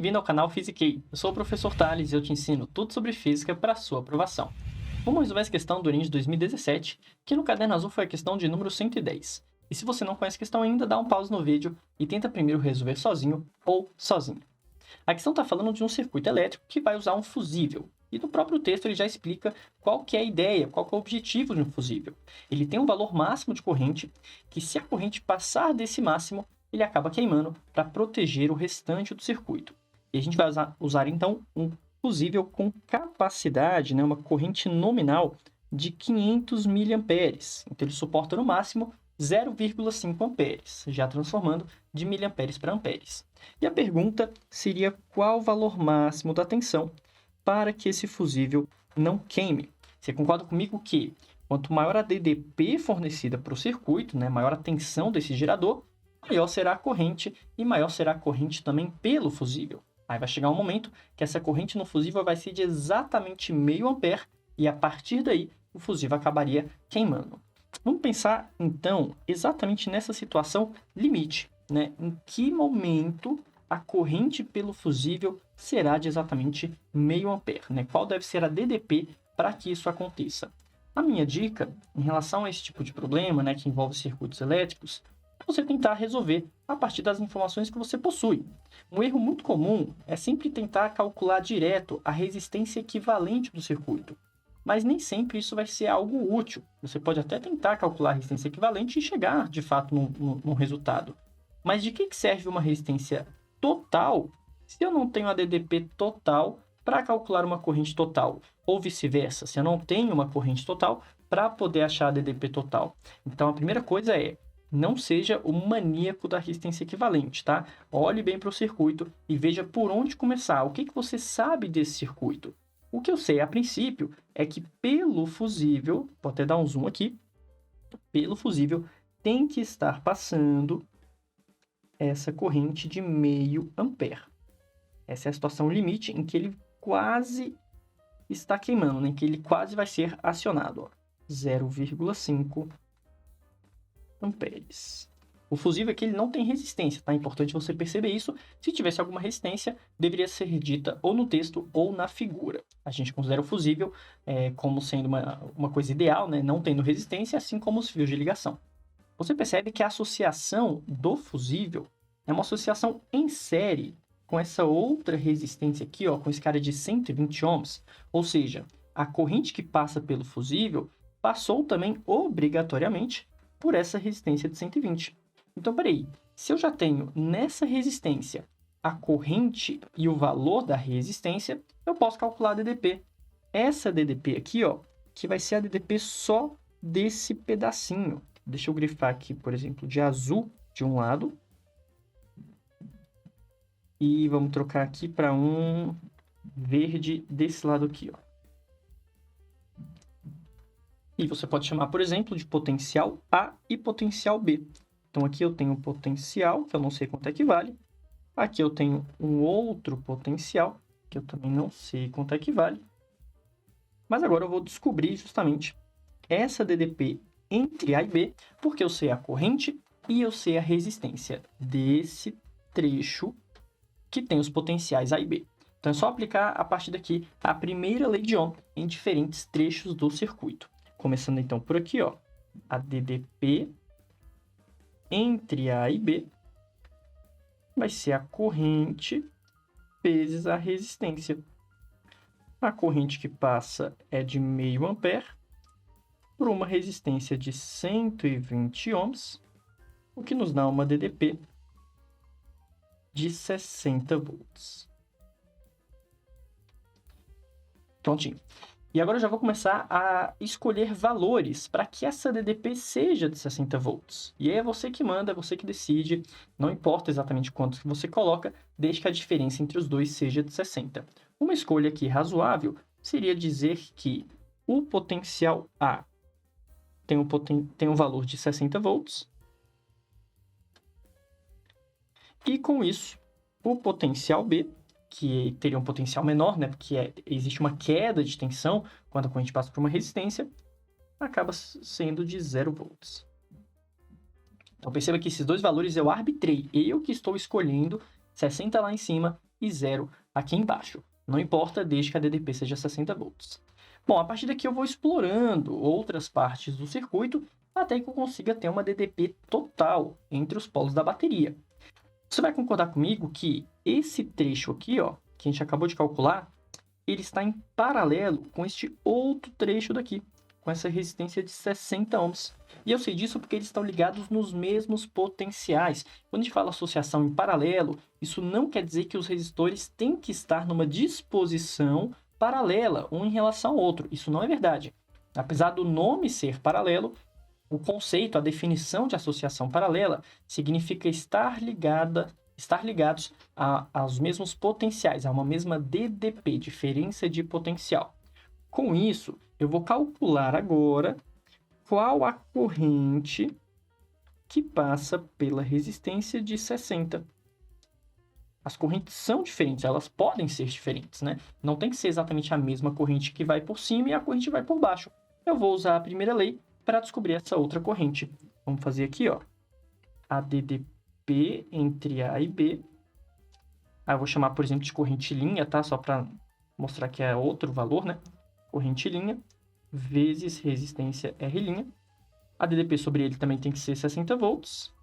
bem-vindo ao canal Physiquei. Eu sou o professor Thales e eu te ensino tudo sobre física para sua aprovação. Vamos resolver essa questão do Enem de 2017, que no caderno azul foi a questão de número 110. E se você não conhece a questão ainda, dá um pause no vídeo e tenta primeiro resolver sozinho ou sozinho. A questão está falando de um circuito elétrico que vai usar um fusível. E no próprio texto ele já explica qual que é a ideia, qual que é o objetivo de um fusível. Ele tem um valor máximo de corrente, que se a corrente passar desse máximo, ele acaba queimando para proteger o restante do circuito. E a gente vai usar então um fusível com capacidade, uma corrente nominal de 500 mA. Então ele suporta no máximo 0,5 amperes, já transformando de miliamperes para amperes. E a pergunta seria qual o valor máximo da tensão para que esse fusível não queime. Você concorda comigo que quanto maior a DDP fornecida para o circuito, maior a tensão desse gerador, maior será a corrente e maior será a corrente também pelo fusível. Aí vai chegar um momento que essa corrente no fusível vai ser de exatamente meio ampere e a partir daí o fusível acabaria queimando. Vamos pensar então exatamente nessa situação limite, Em que momento a corrente pelo fusível será de exatamente meio ampere, Qual deve ser a DDP para que isso aconteça? A minha dica em relação a esse tipo de problema, que envolve circuitos elétricos, você tentar resolver a partir das informações que você possui. Um erro muito comum é sempre tentar calcular direto a resistência equivalente do circuito, mas nem sempre isso vai ser algo útil. Você pode até tentar calcular a resistência equivalente e chegar, de fato, num resultado. Mas de que serve uma resistência total se eu não tenho a DDP total para calcular uma corrente total? Ou vice-versa, se eu não tenho uma corrente total para poder achar a DDP total. Então, a primeira coisa é: não seja o maníaco da resistência equivalente, tá? Olhe bem para o circuito e veja por onde começar. O que você sabe desse circuito? O que eu sei, a princípio, é que pelo fusível, vou até dar um zoom aqui, pelo fusível tem que estar passando essa corrente de meio ampere. Essa é a situação limite em que ele quase está queimando, em que ele quase vai ser acionado. 0,5 amperes. O fusível aqui ele não tem resistência, tá? É importante você perceber isso. Se tivesse alguma resistência, deveria ser dita ou no texto ou na figura. A gente considera o fusível como sendo uma coisa ideal, não tendo resistência, assim como os fios de ligação. Você percebe que a associação do fusível é uma associação em série com essa outra resistência aqui, com esse cara de 120 ohms. Ou seja, a corrente que passa pelo fusível passou também obrigatoriamente por essa resistência de 120. Então, peraí, se eu já tenho nessa resistência a corrente e o valor da resistência, eu posso calcular a DDP. Essa DDP aqui, que vai ser a DDP só desse pedacinho. Deixa eu grifar aqui, por exemplo, de azul de um lado. E vamos trocar aqui para um verde desse lado aqui, E você pode chamar, por exemplo, de potencial A e potencial B. Então, aqui eu tenho um potencial, que eu não sei quanto é que vale. Aqui eu tenho um outro potencial, que eu também não sei quanto é que vale. Mas agora eu vou descobrir justamente essa DDP entre A e B, porque eu sei a corrente e eu sei a resistência desse trecho que tem os potenciais A e B. Então, é só aplicar a partir daqui a primeira lei de Ohm em diferentes trechos do circuito. Começando então por aqui, a DDP entre A e B vai ser a corrente vezes a resistência. A corrente que passa é de meio ampere por uma resistência de 120 ohms, o que nos dá uma DDP de 60 volts. Prontinho. E agora eu já vou começar a escolher valores para que essa DDP seja de 60 volts. E aí é você que manda, é você que decide, não importa exatamente quanto que você coloca, desde que a diferença entre os dois seja de 60. Uma escolha aqui razoável seria dizer que o potencial A tem um valor de 60 volts. E com isso, o potencial B, que teria um potencial menor, porque existe uma queda de tensão quando a corrente passa por uma resistência, acaba sendo de 0 volts. Então, perceba que esses dois valores eu arbitrei. Eu que estou escolhendo 60 lá em cima e 0 aqui embaixo. Não importa, desde que a DDP seja 60 volts. Bom, a partir daqui eu vou explorando outras partes do circuito até que eu consiga ter uma DDP total entre os polos da bateria. Você vai concordar comigo que esse trecho aqui, ó, que a gente acabou de calcular, ele está em paralelo com este outro trecho daqui, com essa resistência de 60 ohms. E eu sei disso porque eles estão ligados nos mesmos potenciais. Quando a gente fala associação em paralelo, isso não quer dizer que os resistores têm que estar numa disposição paralela, um em relação ao outro. Isso não é verdade. Apesar do nome ser paralelo, o conceito, a definição de associação paralela, significa estar ligados aos mesmos potenciais, a uma mesma DDP, diferença de potencial. Com isso, eu vou calcular agora qual a corrente que passa pela resistência de 60. As correntes são diferentes, elas podem ser diferentes, né? Não tem que ser exatamente a mesma corrente que vai por cima e a corrente vai por baixo. Eu vou usar a primeira lei para descobrir essa outra corrente. Vamos fazer aqui, ó, a DDP entre A e B. Eu vou chamar, por exemplo, de corrente linha, tá? Só para mostrar que é outro valor, né? Corrente linha vezes resistência R'. A DDP sobre ele também tem que ser 60 volts.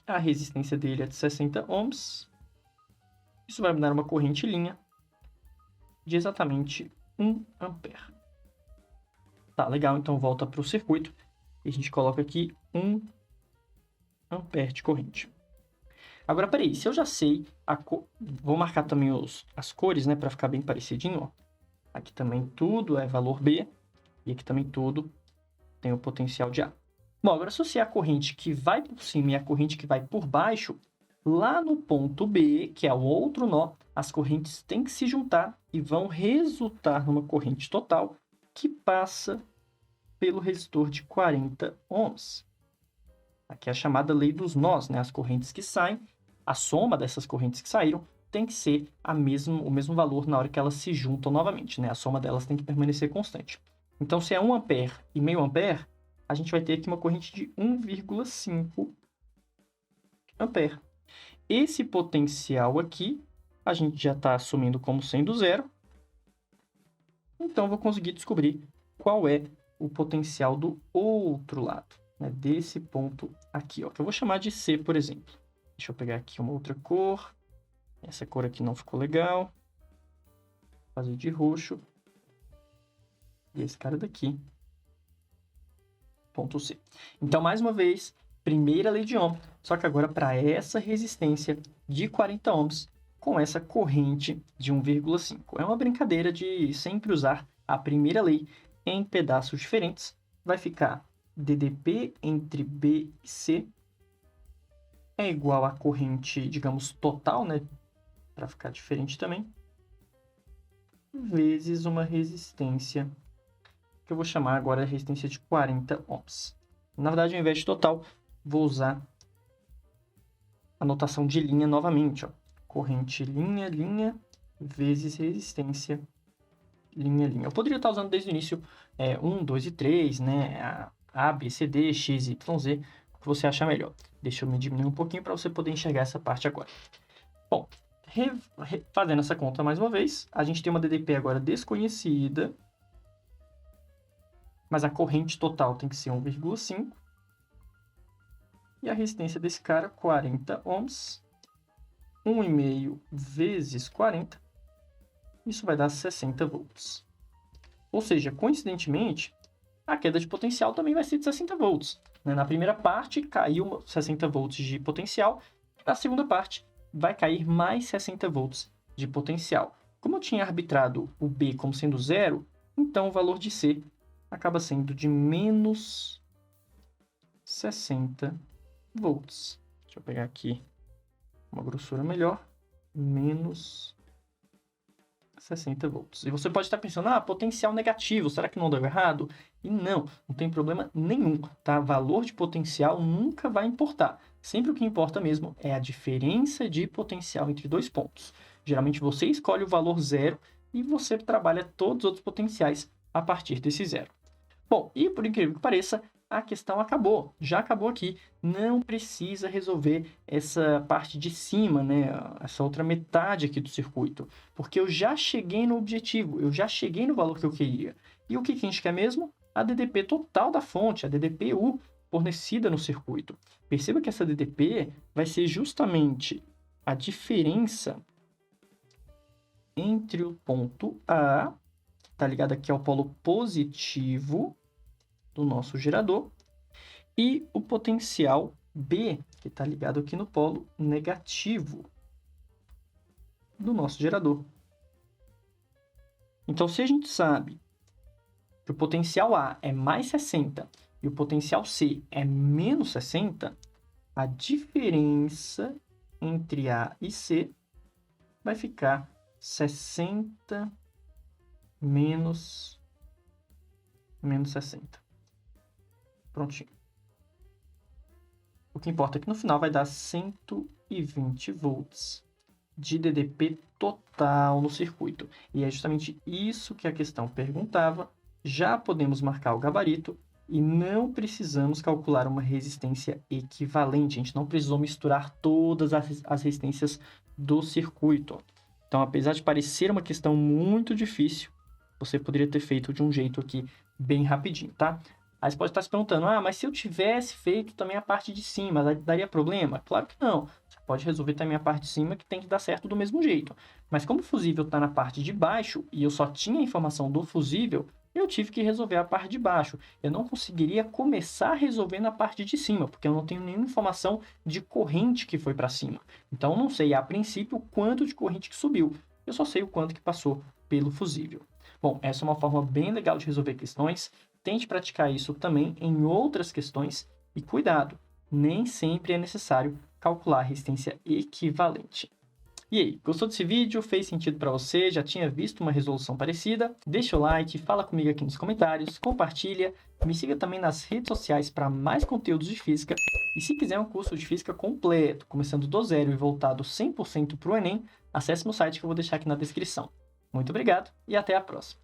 A resistência dele é de 60 ohms. Isso vai me dar uma corrente linha de exatamente 1 ampere. Tá, legal. Então, volta para o circuito. E a gente coloca aqui 1 ampere de corrente. Agora, peraí. Se eu já sei vou marcar também as cores, né? Para ficar bem parecidinho, ó. Aqui também tudo é valor B. E aqui também tudo tem o potencial de A. Bom, agora associar a corrente que vai por cima e a corrente que vai por baixo, lá no ponto B, que é o outro nó, as correntes têm que se juntar e vão resultar numa corrente total que passa pelo resistor de 40 ohms. Aqui é a chamada lei dos nós, né? As correntes que saem, a soma dessas correntes que saíram tem que ser o mesmo valor na hora que elas se juntam novamente, né? A soma delas tem que permanecer constante. Então, se é 1 ampere e meio ampere, a gente vai ter aqui uma corrente de 1,5 ampere. Esse potencial aqui, a gente já está assumindo como sendo zero. Então, eu vou conseguir descobrir qual é o potencial do outro lado, né? Desse ponto aqui, ó, que eu vou chamar de C, por exemplo. Deixa eu pegar aqui uma outra cor. Essa cor aqui não ficou legal. Vou fazer de roxo. E esse cara daqui. Ponto C. Então, mais uma vez, primeira lei de Ohm, só que agora para essa resistência de 40 ohms com essa corrente de 1,5. É uma brincadeira de sempre usar a primeira lei em pedaços diferentes. Vai ficar DDP entre B e C é igual à corrente, digamos, total, né? Para ficar diferente também, vezes uma resistência que eu vou chamar agora de resistência de 40 ohms. Na verdade, ao invés de total, vou usar a notação de linha novamente, ó. Corrente linha, linha, vezes resistência, linha, linha. Eu poderia estar usando desde o início 1, 2 e 3, né? A, B, C, D, X, Y, Z, o que você achar melhor. Deixa eu me diminuir um pouquinho para você poder enxergar essa parte agora. Bom, fazendo essa conta mais uma vez, a gente tem uma DDP agora desconhecida, mas a corrente total tem que ser 1,5. E a resistência desse cara, 40 ohms. 1,5 vezes 40. Isso vai dar 60 volts. Ou seja, coincidentemente, a queda de potencial também vai ser de 60 volts. Na primeira parte, caiu 60 volts de potencial. Na segunda parte, vai cair mais 60 volts de potencial. Como eu tinha arbitrado o B como sendo zero, então o valor de C acaba sendo de menos 60 volts. Deixa eu pegar aqui uma grossura melhor. Menos 60 volts. E você pode estar pensando, potencial negativo, será que não deu errado? E não tem problema nenhum, tá? Valor de potencial nunca vai importar. Sempre o que importa mesmo é a diferença de potencial entre dois pontos. Geralmente você escolhe o valor zero e você trabalha todos os outros potenciais a partir desse zero. Bom, e por incrível que pareça, a questão acabou, já acabou aqui. Não precisa resolver essa parte de cima, né? Essa outra metade aqui do circuito, porque eu já cheguei no objetivo, eu já cheguei no valor que eu queria. E o que a gente quer mesmo? A DDP total da fonte, a DDPU fornecida no circuito. Perceba que essa DDP vai ser justamente a diferença entre o ponto A, que está ligado aqui ao polo positivo do nosso gerador, e o potencial B, que está ligado aqui no polo negativo do nosso gerador. Então, se a gente sabe que o potencial A é mais 60 e o potencial C é menos 60, a diferença entre A e C vai ficar 60 menos 60. Prontinho. O que importa é que no final vai dar 120 volts de DDP total no circuito. E é justamente isso que a questão perguntava. Já podemos marcar o gabarito e não precisamos calcular uma resistência equivalente. A gente não precisou misturar todas as resistências do circuito. Então, apesar de parecer uma questão muito difícil, você poderia ter feito de um jeito aqui bem rapidinho, tá? Aí você pode estar se perguntando, mas se eu tivesse feito também a parte de cima, daria problema? Claro que não. Você pode resolver também a parte de cima, que tem que dar certo do mesmo jeito. Mas como o fusível está na parte de baixo e eu só tinha a informação do fusível, eu tive que resolver a parte de baixo. Eu não conseguiria começar resolvendo a parte de cima, porque eu não tenho nenhuma informação de corrente que foi para cima. Então, eu não sei, a princípio, o quanto de corrente que subiu. Eu só sei o quanto que passou pelo fusível. Bom, essa é uma forma bem legal de resolver questões. Tente praticar isso também em outras questões. E cuidado, nem sempre é necessário calcular a resistência equivalente. E aí, gostou desse vídeo? Fez sentido para você? Já tinha visto uma resolução parecida? Deixa o like, fala comigo aqui nos comentários, compartilha, me siga também nas redes sociais para mais conteúdos de física. E se quiser um curso de física completo, começando do zero e voltado 100% para o Enem, acesse meu site que eu vou deixar aqui na descrição. Muito obrigado e até a próxima!